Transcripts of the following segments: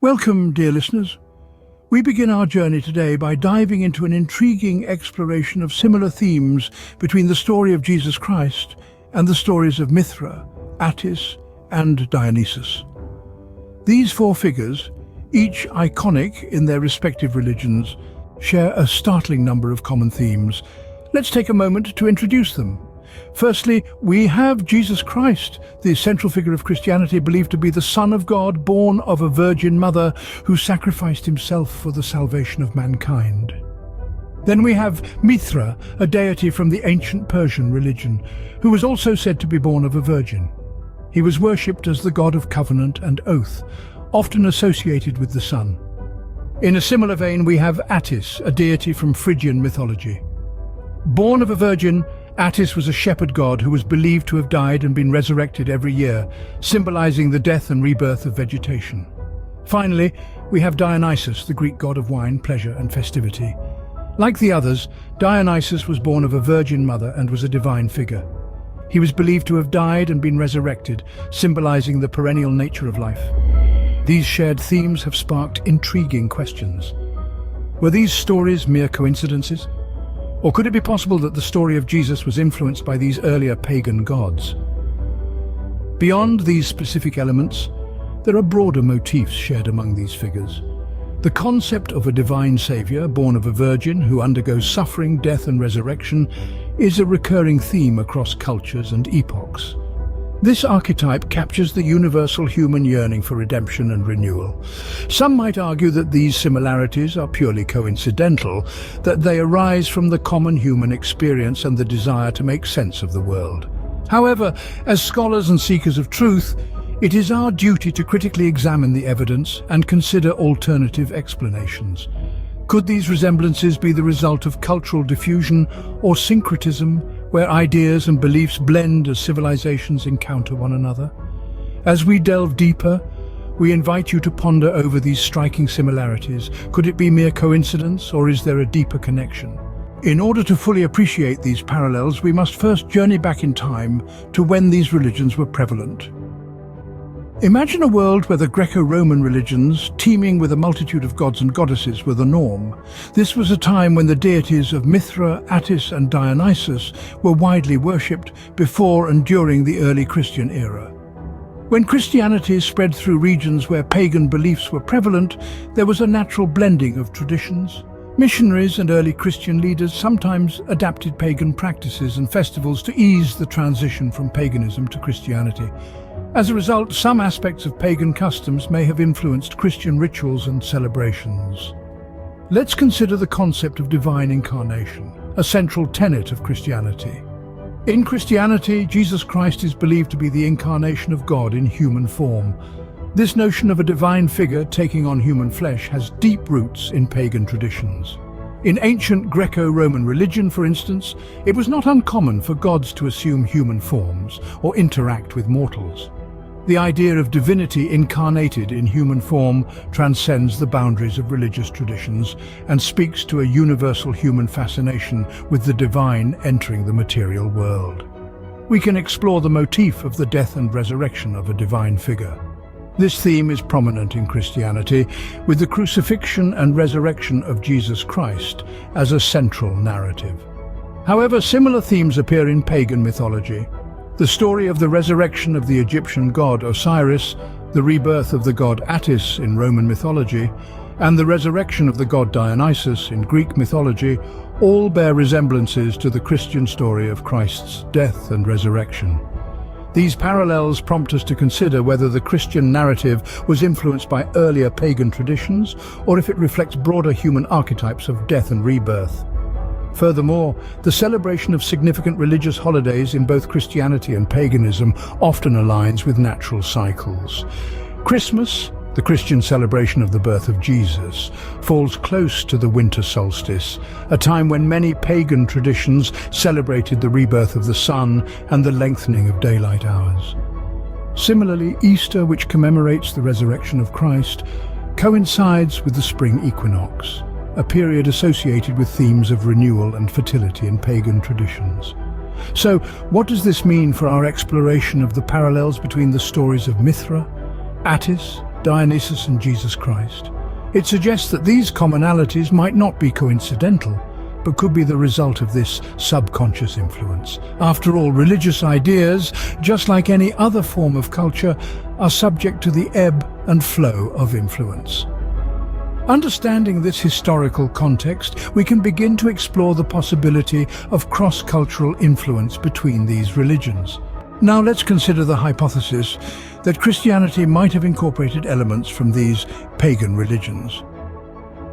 Welcome, dear listeners. We begin our journey today by diving into an intriguing exploration of similar themes between the story of Jesus Christ and the stories of Mithras, Attis, and Dionysus. These four figures, each iconic in their respective religions, share a startling number of common themes. Let's take a moment to introduce them. Firstly, we have Jesus Christ, the central figure of Christianity, believed to be the Son of God, born of a virgin mother, who sacrificed himself for the salvation of mankind. Then we have Mithras, a deity from the ancient Persian religion, who was also said to be born of a virgin. He was worshipped as the god of covenant and oath, often associated with the sun. In a similar vein, we have Attis, a deity from Phrygian mythology. Born of a virgin, Attis was a shepherd god who was believed to have died and been resurrected every year, symbolizing the death and rebirth of vegetation. Finally, we have Dionysus, the Greek god of wine, pleasure, and festivity. Like the others, Dionysus was born of a virgin mother and was a divine figure. He was believed to have died and been resurrected, symbolizing the perennial nature of life. These shared themes have sparked intriguing questions. Were these stories mere coincidences? Or could it be possible that the story of Jesus was influenced by these earlier pagan gods? Beyond these specific elements, there are broader motifs shared among these figures. The concept of a divine savior born of a virgin who undergoes suffering, death, and resurrection is a recurring theme across cultures and epochs. This archetype captures the universal human yearning for redemption and renewal. Some might argue that these similarities are purely coincidental, that they arise from the common human experience and the desire to make sense of the world. However, as scholars and seekers of truth, it is our duty to critically examine the evidence and consider alternative explanations. Could these resemblances be the result of cultural diffusion or syncretism, where ideas and beliefs blend as civilizations encounter one another? As we delve deeper, we invite you to ponder over these striking similarities. Could it be mere coincidence, or is there a deeper connection? In order to fully appreciate these parallels, we must first journey back in time to when these religions were prevalent. Imagine a world where the Greco-Roman religions, teeming with a multitude of gods and goddesses, were the norm. This was a time when the deities of Mithras, Attis, and Dionysus were widely worshipped before and during the early Christian era. When Christianity spread through regions where pagan beliefs were prevalent, there was a natural blending of traditions. Missionaries and early Christian leaders sometimes adapted pagan practices and festivals to ease the transition from paganism to Christianity. As a result, some aspects of pagan customs may have influenced Christian rituals and celebrations. Let's consider the concept of divine incarnation, a central tenet of Christianity. In Christianity, Jesus Christ is believed to be the incarnation of God in human form. This notion of a divine figure taking on human flesh has deep roots in pagan traditions. In ancient Greco-Roman religion, for instance, it was not uncommon for gods to assume human forms or interact with mortals. The idea of divinity incarnated in human form transcends the boundaries of religious traditions and speaks to a universal human fascination with the divine entering the material world. We can explore the motif of the death and resurrection of a divine figure. This theme is prominent in Christianity, with the crucifixion and resurrection of Jesus Christ as a central narrative. However, similar themes appear in pagan mythology. The story of the resurrection of the Egyptian god Osiris, the rebirth of the god Attis in Roman mythology, and the resurrection of the god Dionysus in Greek mythology all bear resemblances to the Christian story of Christ's death and resurrection. These parallels prompt us to consider whether the Christian narrative was influenced by earlier pagan traditions or if it reflects broader human archetypes of death and rebirth. Furthermore, the celebration of significant religious holidays in both Christianity and paganism often aligns with natural cycles. Christmas, the Christian celebration of the birth of Jesus, falls close to the winter solstice, a time when many pagan traditions celebrated the rebirth of the sun and the lengthening of daylight hours. Similarly, Easter, which commemorates the resurrection of Christ, coincides with the spring equinox, a period associated with themes of renewal and fertility in pagan traditions. So, what does this mean for our exploration of the parallels between the stories of Mithras, Attis, Dionysus and Jesus Christ. It suggests that these commonalities might not be coincidental, but could be the result of this subconscious influence. After all, religious ideas, just like any other form of culture, are subject to the ebb and flow of influence. Understanding this historical context, we can begin to explore the possibility of cross-cultural influence between these religions. Now let's consider the hypothesis that Christianity might have incorporated elements from these pagan religions.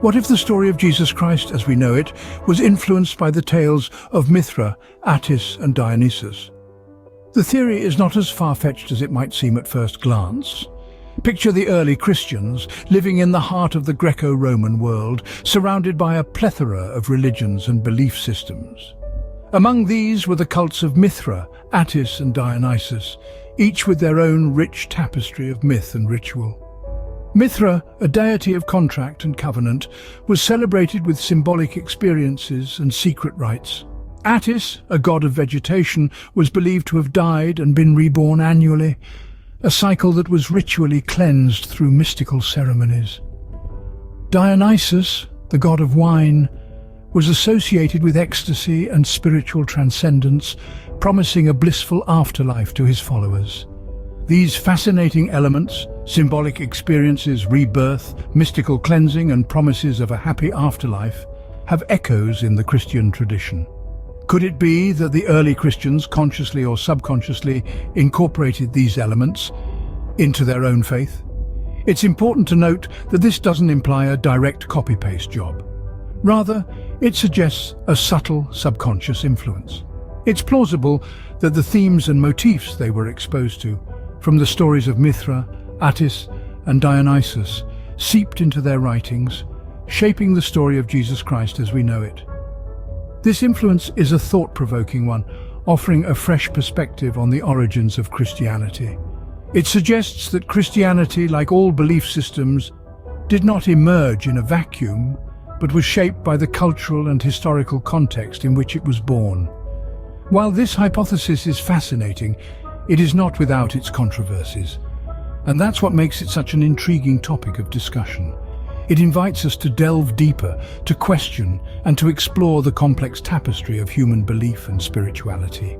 What if the story of Jesus Christ as we know it was influenced by the tales of Mithras, Attis and Dionysus? The theory is not as far-fetched as it might seem at first glance. Picture the early Christians living in the heart of the Greco-Roman world, surrounded by a plethora of religions and belief systems. Among these were the cults of Mithras, Attis and Dionysus, each with their own rich tapestry of myth and ritual. Mithras, a deity of contract and covenant, was celebrated with symbolic experiences and secret rites. Attis, a god of vegetation, was believed to have died and been reborn annually, a cycle that was ritually cleansed through mystical ceremonies. Dionysus, the god of wine, was associated with ecstasy and spiritual transcendence, promising a blissful afterlife to his followers. These fascinating elements, symbolic experiences, rebirth, mystical cleansing and promises of a happy afterlife, have echoes in the Christian tradition. Could it be that the early Christians, consciously or subconsciously, incorporated these elements into their own faith? It's important to note that this doesn't imply a direct copy-paste job. Rather, it suggests a subtle subconscious influence. It's plausible that the themes and motifs they were exposed to, from the stories of Mithras, Attis and Dionysus, seeped into their writings, shaping the story of Jesus Christ as we know it. This influence is a thought-provoking one, offering a fresh perspective on the origins of Christianity. It suggests that Christianity, like all belief systems, did not emerge in a vacuum, but was shaped by the cultural and historical context in which it was born. While this hypothesis is fascinating, it is not without its controversies. And that's what makes it such an intriguing topic of discussion. It invites us to delve deeper, to question, and to explore the complex tapestry of human belief and spirituality.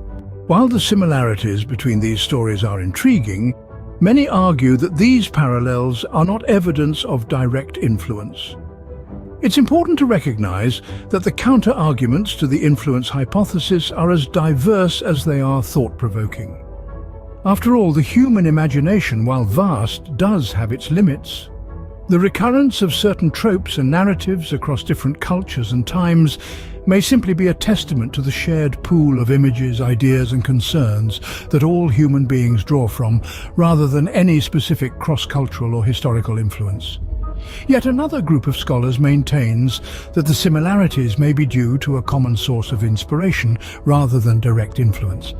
While the similarities between these stories are intriguing, many argue that these parallels are not evidence of direct influence. It's important to recognize that the counter-arguments to the influence hypothesis are as diverse as they are thought-provoking. After all, the human imagination, while vast, does have its limits. The recurrence of certain tropes and narratives across different cultures and times may simply be a testament to the shared pool of images, ideas and concerns that all human beings draw from, rather than any specific cross-cultural or historical influence. Yet another group of scholars maintains that the similarities may be due to a common source of inspiration rather than direct influence.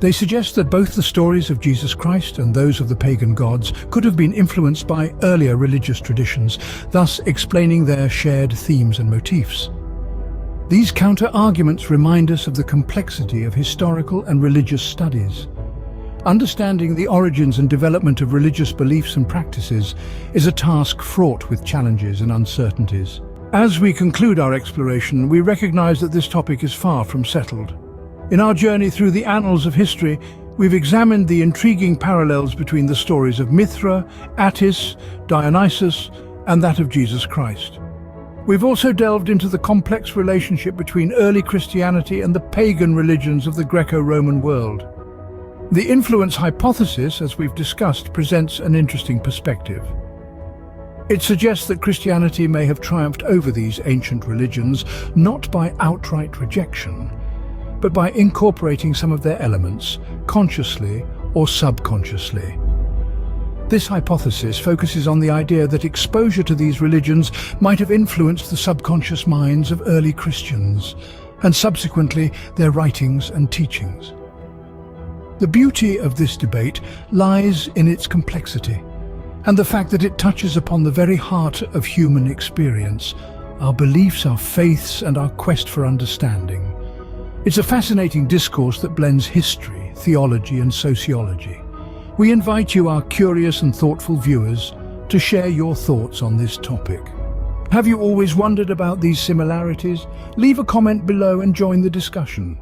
They suggest that both the stories of Jesus Christ and those of the pagan gods could have been influenced by earlier religious traditions, thus explaining their shared themes and motifs. These counter-arguments remind us of the complexity of historical and religious studies. Understanding the origins and development of religious beliefs and practices is a task fraught with challenges and uncertainties. As we conclude our exploration, we recognize that this topic is far from settled. In our journey through the annals of history, we've examined the intriguing parallels between the stories of Mithras, Attis, Dionysus, and that of Jesus Christ. We've also delved into the complex relationship between early Christianity and the pagan religions of the Greco-Roman world. The influence hypothesis, as we've discussed, presents an interesting perspective. It suggests that Christianity may have triumphed over these ancient religions, not by outright rejection, but by incorporating some of their elements, consciously or subconsciously. This hypothesis focuses on the idea that exposure to these religions might have influenced the subconscious minds of early Christians, and subsequently their writings and teachings. The beauty of this debate lies in its complexity, and the fact that it touches upon the very heart of human experience, our beliefs, our faiths, and our quest for understanding. It's a fascinating discourse that blends history, theology, and sociology. We invite you, our curious and thoughtful viewers, to share your thoughts on this topic. Have you always wondered about these similarities? Leave a comment below and join the discussion.